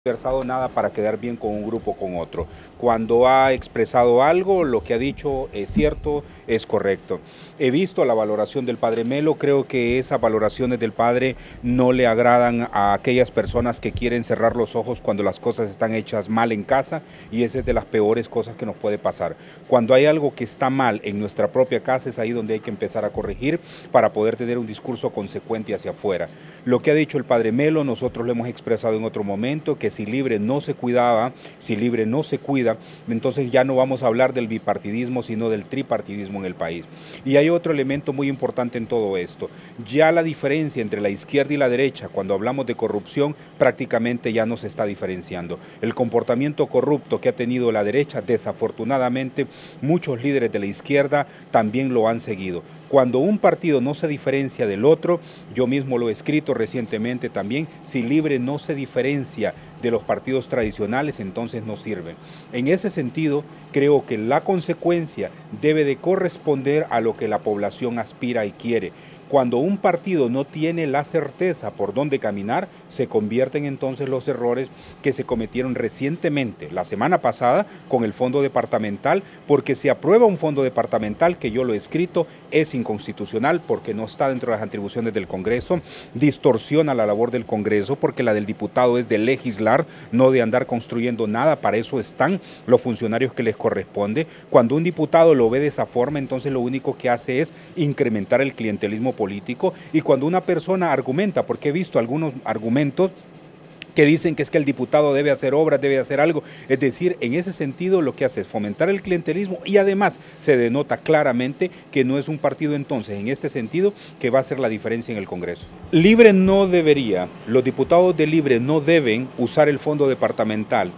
Conversado nada para quedar bien con un grupo o con otro. Cuando ha expresado algo, lo que ha dicho es cierto, es correcto. He visto la valoración del padre Melo, creo que esas valoraciones del padre no le agradan a aquellas personas que quieren cerrar los ojos cuando las cosas están hechas mal en casa, y esa es de las peores cosas que nos puede pasar. Cuando hay algo que está mal en nuestra propia casa, es ahí donde hay que empezar a corregir para poder tener un discurso consecuente hacia afuera. Lo que ha dicho el padre Melo, nosotros lo hemos expresado en otro momento, que si Libre no se cuidaba, si Libre no se cuida, entonces ya no vamos a hablar del bipartidismo, sino del tripartidismo en el país. Y hay otro elemento muy importante en todo esto. Ya la diferencia entre la izquierda y la derecha, cuando hablamos de corrupción, prácticamente ya no se está diferenciando. El comportamiento corrupto que ha tenido la derecha, desafortunadamente, muchos líderes de la izquierda también lo han seguido. Cuando un partido no se diferencia del otro, yo mismo lo he escrito recientemente también, si Libre no se diferencia de los partidos tradicionales, entonces no sirve. En ese sentido, creo que la consecuencia debe de corresponder a lo que la población aspira y quiere. Cuando un partido no tiene la certeza por dónde caminar, se convierten entonces los errores que se cometieron recientemente, la semana pasada, con el fondo departamental, porque se aprueba un fondo departamental, que yo lo he escrito, es inconstitucional porque no está dentro de las atribuciones del Congreso, distorsiona la labor del Congreso, porque la del diputado es de legislar, no de andar construyendo nada. Para eso están los funcionarios que les corresponde. Cuando un diputado lo ve de esa forma, entonces lo único que hace es incrementar el clientelismo político. Y cuando una persona argumenta, porque he visto algunos argumentos que dicen que es que el diputado debe hacer obras, debe hacer algo, es decir, en ese sentido lo que hace es fomentar el clientelismo, y además se denota claramente que no es un partido entonces en este sentido que va a hacer la diferencia en el Congreso. Libre no debería, los diputados de Libre no deben usar el fondo departamental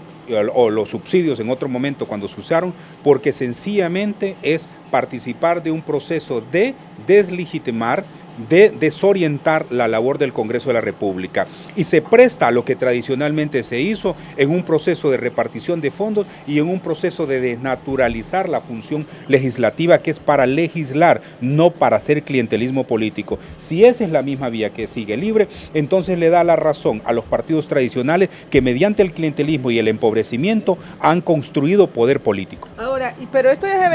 o los subsidios en otro momento cuando se usaron, porque sencillamente es participar de un proceso de deslegitimar, de desorientar la labor del Congreso de la República, y se presta a lo que tradicionalmente se hizo en un proceso de repartición de fondos y en un proceso de desnaturalizar la función legislativa, que es para legislar, no para hacer clientelismo político. Si esa es la misma vía que sigue Libre, entonces le da la razón a los partidos tradicionales que mediante el clientelismo y el empobrecimiento han construido poder político. Ahora, pero esto ya se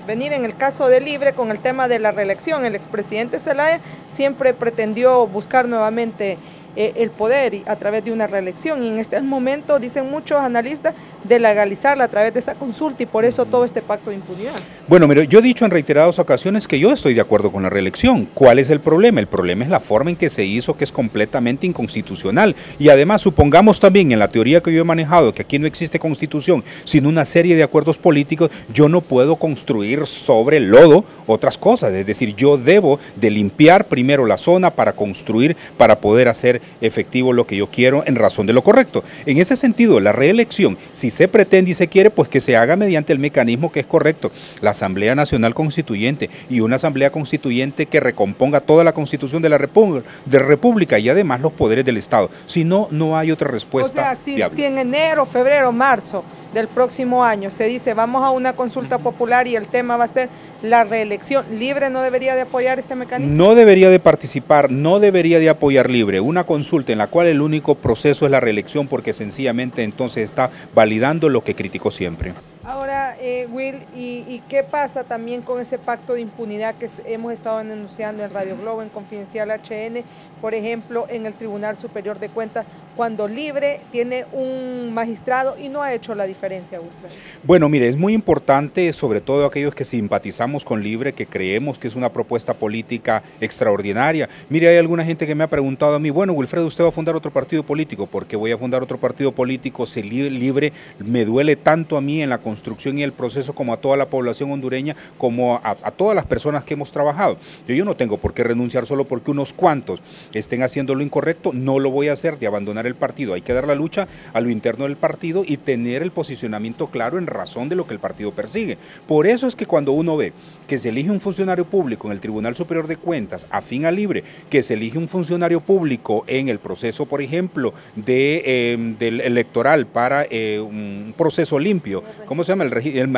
venir en el caso de Libre con el tema de la reelección. El expresidente Zelaya siempre pretendió buscar nuevamente el poder a través de una reelección, y en este momento dicen muchos analistas de legalizarla a través de esa consulta, y por eso todo este pacto de impunidad. Bueno, mire, yo he dicho en reiteradas ocasiones que yo estoy de acuerdo con la reelección. ¿Cuál es el problema? El problema es la forma en que se hizo, que es completamente inconstitucional. Y además, supongamos también en la teoría que yo he manejado, que aquí no existe constitución, sino una serie de acuerdos políticos, yo no puedo construir sobre el lodo otras cosas. Es decir, yo debo de limpiar primero la zona para construir, para poder hacer efectivo lo que yo quiero en razón de lo correcto. En ese sentido, la reelección, si se pretende y se quiere, pues que se haga mediante el mecanismo que es correcto, la Asamblea Nacional Constituyente, y una Asamblea Constituyente que recomponga toda la Constitución de la República y además los poderes del Estado. Si no, no hay otra respuesta. O sea, si en enero, febrero, marzo del próximo año se dice vamos a una consulta popular y el tema va a ser la reelección, ¿Libre no debería de apoyar este mecanismo? No debería de participar, no debería de apoyar Libre una consulta en la cual el único proceso es la reelección, porque sencillamente entonces está validando lo que criticó siempre. Ahora, Will, ¿y qué pasa también con ese pacto de impunidad que hemos estado denunciando en Radio Globo, en Confidencial HN, por ejemplo, en el Tribunal Superior de Cuentas, cuando Libre tiene un magistrado y no ha hecho la diferencia, Wilfredo? Bueno, mire, es muy importante, sobre todo aquellos que simpatizamos con Libre, que creemos que es una propuesta política extraordinaria. Mire, hay alguna gente que me ha preguntado a mí, bueno, Wilfredo, ¿usted va a fundar otro partido político? ¿Por qué voy a fundar otro partido político si Libre me duele tanto a mí en la construcción y el proceso, como a toda la población hondureña, como a todas las personas que hemos trabajado? Yo no tengo por qué renunciar solo porque unos cuantos estén haciendo lo incorrecto. No lo voy a hacer de abandonar el partido. Hay que dar la lucha a lo interno del partido y tener el posicionamiento claro en razón de lo que el partido persigue. Por eso es que cuando uno ve que se elige un funcionario público en el Tribunal Superior de Cuentas afín a Libre, que se elige un funcionario público en el proceso, por ejemplo, del electoral para un proceso limpio, ¿cómo se llama?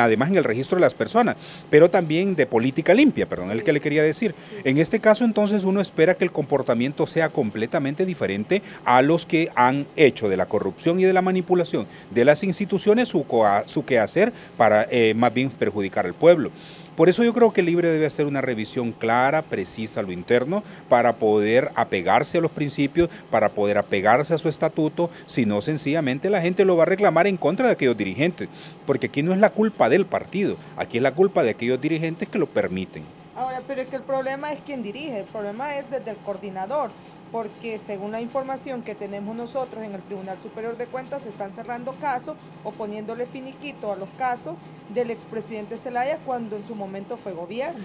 Además en el registro de las personas, pero también de política limpia, perdón, el que le quería decir. En este caso, entonces, uno espera que el comportamiento sea completamente diferente a los que han hecho de la corrupción y de la manipulación de las instituciones su quehacer para más bien perjudicar al pueblo. Por eso yo creo que Libre debe hacer una revisión clara, precisa a lo interno, para poder apegarse a los principios, para poder apegarse a su estatuto, si no sencillamente la gente lo va a reclamar en contra de aquellos dirigentes, porque aquí no es la culpa del partido, aquí es la culpa de aquellos dirigentes que lo permiten. Ahora, pero es que el problema es quien dirige, el problema es desde el coordinador, porque según la información que tenemos nosotros en el Tribunal Superior de Cuentas, se están cerrando casos o poniéndole finiquito a los casos del expresidente Zelaya cuando en su momento fue gobierno.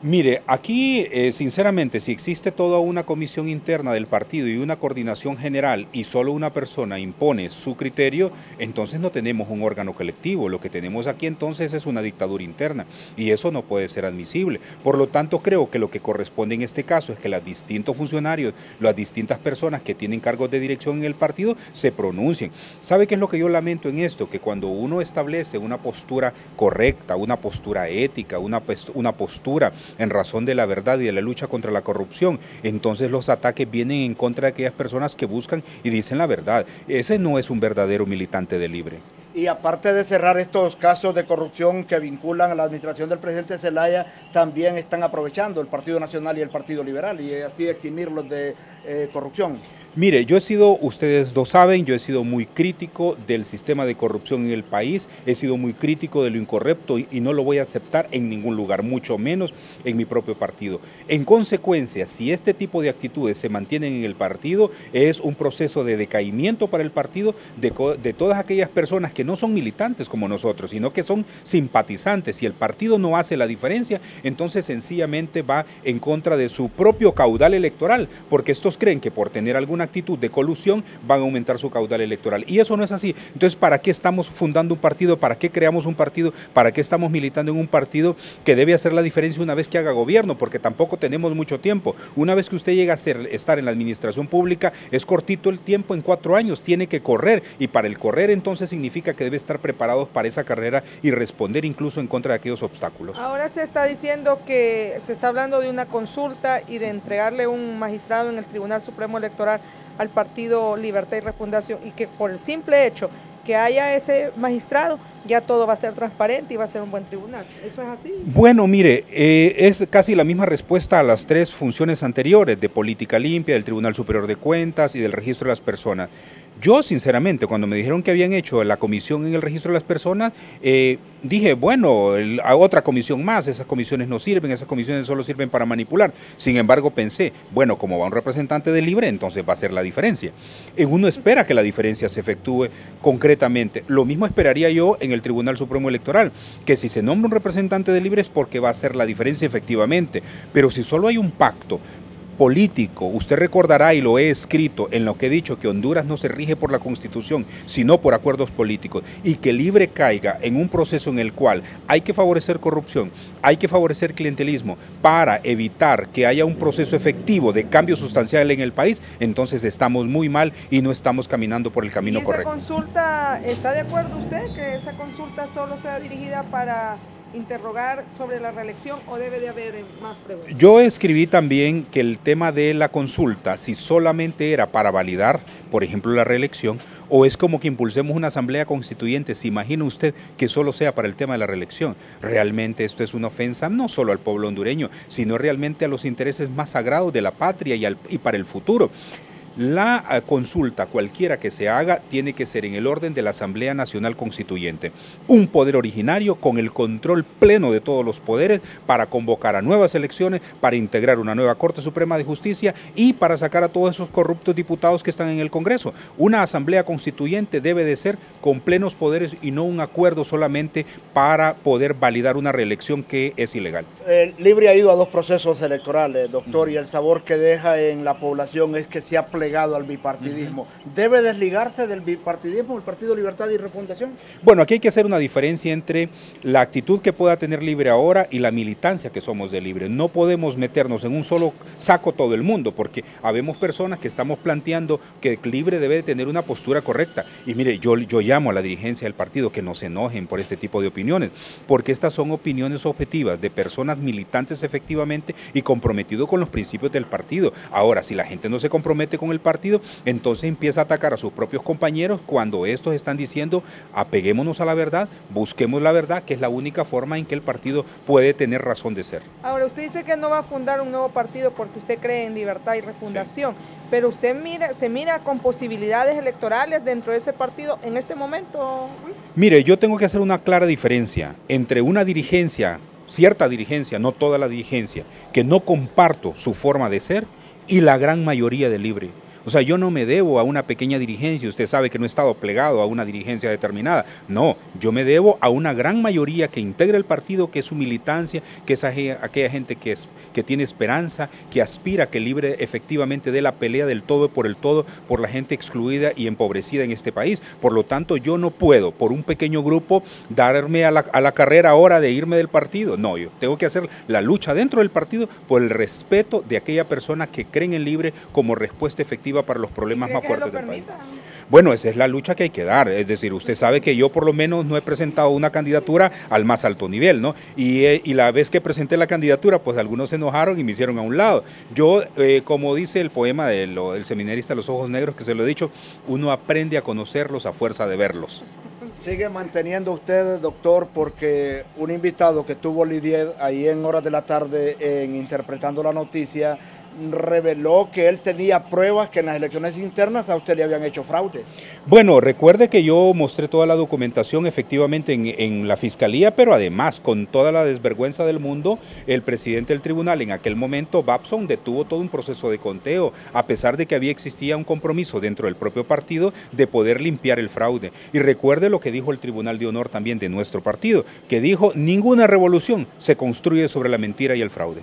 Mire, aquí sinceramente, si existe toda una comisión interna del partido y una coordinación general y solo una persona impone su criterio, entonces no tenemos un órgano colectivo. Lo que tenemos aquí entonces es una dictadura interna y eso no puede ser admisible. Por lo tanto, creo que lo que corresponde en este caso es que los distintos funcionarios, las distintas personas que tienen cargos de dirección en el partido se pronuncien. ¿Sabe qué es lo que yo lamento en esto? Que cuando uno establece una postura correcta, una postura ética, una postura en razón de la verdad y de la lucha contra la corrupción, entonces los ataques vienen en contra de aquellas personas que buscan y dicen la verdad. Ese no es un verdadero militante de Libre. Y aparte de cerrar estos casos de corrupción que vinculan a la administración del presidente Zelaya, también están aprovechando el Partido Nacional y el Partido Liberal y así eximirlos de corrupción. Mire, yo he sido, ustedes lo saben, yo he sido muy crítico del sistema de corrupción en el país, he sido muy crítico de lo incorrecto y no lo voy a aceptar en ningún lugar, mucho menos en mi propio partido. En consecuencia, si este tipo de actitudes se mantienen en el partido, es un proceso de decaimiento para el partido de todas aquellas personas que no son militantes como nosotros, sino que son simpatizantes. Si el partido no hace la diferencia, entonces sencillamente va en contra de su propio caudal electoral, porque estos creen que por tener alguna actitud de colusión van a aumentar su caudal electoral y eso no es así. Entonces, ¿para qué estamos fundando un partido? ¿Para qué creamos un partido? ¿Para qué estamos militando en un partido que debe hacer la diferencia una vez que haga gobierno? Porque tampoco tenemos mucho tiempo. Una vez que usted llega a estar en la administración pública, es cortito el tiempo, en 4 años, tiene que correr y para el correr entonces significa que debe estar preparados para esa carrera y responder incluso en contra de aquellos obstáculos. Ahora se está diciendo que se está hablando de una consulta y de entregarle un magistrado en el Tribunal Supremo Electoral al Partido Libertad y Refundación y que por el simple hecho que haya ese magistrado, ya todo va a ser transparente y va a ser un buen tribunal. ¿Eso es así? Bueno, mire, es casi la misma respuesta a las 3 funciones anteriores de política limpia, del Tribunal Superior de Cuentas y del registro de las personas. Yo, sinceramente, cuando me dijeron que habían hecho la comisión en el registro de las personas, dije, bueno, otra comisión más, esas comisiones no sirven, esas comisiones solo sirven para manipular. Sin embargo, pensé, bueno, como va un representante de Libre, entonces va a ser la diferencia. Uno espera que la diferencia se efectúe concretamente. Lo mismo esperaría yo en el Tribunal Supremo Electoral, que si se nombra un representante de Libre es porque va a hacer la diferencia efectivamente. Pero si solo hay un pacto político, usted recordará y lo he escrito en lo que he dicho que Honduras no se rige por la Constitución, sino por acuerdos políticos y que Libre caiga en un proceso en el cual hay que favorecer corrupción, hay que favorecer clientelismo para evitar que haya un proceso efectivo de cambio sustancial en el país, entonces estamos muy mal y no estamos caminando por el camino correcto. ¿Y esa consulta, está de acuerdo usted que esa consulta solo sea dirigida para interrogar sobre la reelección o debe de haber más preguntas? Yo escribí también que el tema de la consulta, si solamente era para validar, por ejemplo, la reelección, o es como que impulsemos una asamblea constituyente, ¿se imagina usted que solo sea para el tema de la reelección? Realmente esto es una ofensa no solo al pueblo hondureño, sino realmente a los intereses más sagrados de la patria y para el futuro. La consulta, cualquiera que se haga, tiene que ser en el orden de la Asamblea Nacional Constituyente. Un poder originario con el control pleno de todos los poderes para convocar a nuevas elecciones, para integrar una nueva Corte Suprema de Justicia y para sacar a todos esos corruptos diputados que están en el Congreso. Una Asamblea Constituyente debe de ser con plenos poderes y no un acuerdo solamente para poder validar una reelección que es ilegal. Libre ha ido a 2 procesos electorales, doctor, y el sabor que deja en la población es que se ha plegado plegado al bipartidismo. ¿Debe desligarse del bipartidismo el Partido Libertad y Refundación? Bueno, aquí hay que hacer una diferencia entre la actitud que pueda tener Libre ahora y la militancia que somos de Libre. No podemos meternos en un solo saco todo el mundo, porque habemos personas que estamos planteando que Libre debe de tener una postura correcta. Y mire, yo llamo a la dirigencia del partido que no se enojen por este tipo de opiniones, porque estas son opiniones objetivas de personas militantes efectivamente y comprometidos con los principios del partido. Ahora, si la gente no se compromete con el partido, entonces empieza a atacar a sus propios compañeros cuando estos están diciendo apeguémonos a la verdad, busquemos la verdad, que es la única forma en que el partido puede tener razón de ser. Ahora, usted dice que no va a fundar un nuevo partido porque usted cree en Libertad y Refundación, sí, pero usted se mira con posibilidades electorales dentro de ese partido en este momento. Mire, yo tengo que hacer una clara diferencia entre una dirigencia, cierta dirigencia, no toda la dirigencia, que no comparto su forma de ser, y la gran mayoría de Libre. O sea, yo no me debo a una pequeña dirigencia, usted sabe que no he estado plegado a una dirigencia determinada. No, yo me debo a una gran mayoría que integra el partido, que es su militancia, que es aquella gente que tiene esperanza, que aspira a que Libre efectivamente dé la pelea del todo por el todo por la gente excluida y empobrecida en este país. Por lo tanto, yo no puedo, por un pequeño grupo, darme a la carrera ahora de irme del partido. No, yo tengo que hacer la lucha dentro del partido por el respeto de aquella persona que creen en Libre como respuesta efectiva para los problemas más fuertes del país. Bueno, esa es la lucha que hay que dar, es decir, usted sabe que yo por lo menos no he presentado una candidatura al más alto nivel, ¿no? Y la vez que presenté la candidatura, pues algunos se enojaron y me hicieron a un lado. Yo, como dice el poema del seminarista Los Ojos Negros, que se lo he dicho, uno aprende a conocerlos a fuerza de verlos. Sigue manteniendo usted, doctor, porque un invitado que tuvo Lidied ahí en horas de la tarde en Interpretando la Noticia reveló que él tenía pruebas que en las elecciones internas a usted le habían hecho fraude. Bueno, recuerde que yo mostré toda la documentación efectivamente en la fiscalía, pero además con toda la desvergüenza del mundo, el presidente del tribunal en aquel momento, Babson, detuvo todo un proceso de conteo, a pesar de que existía un compromiso dentro del propio partido de poder limpiar el fraude. Y recuerde lo que dijo el Tribunal de Honor también de nuestro partido, que dijo: ninguna revolución se construye sobre la mentira y el fraude.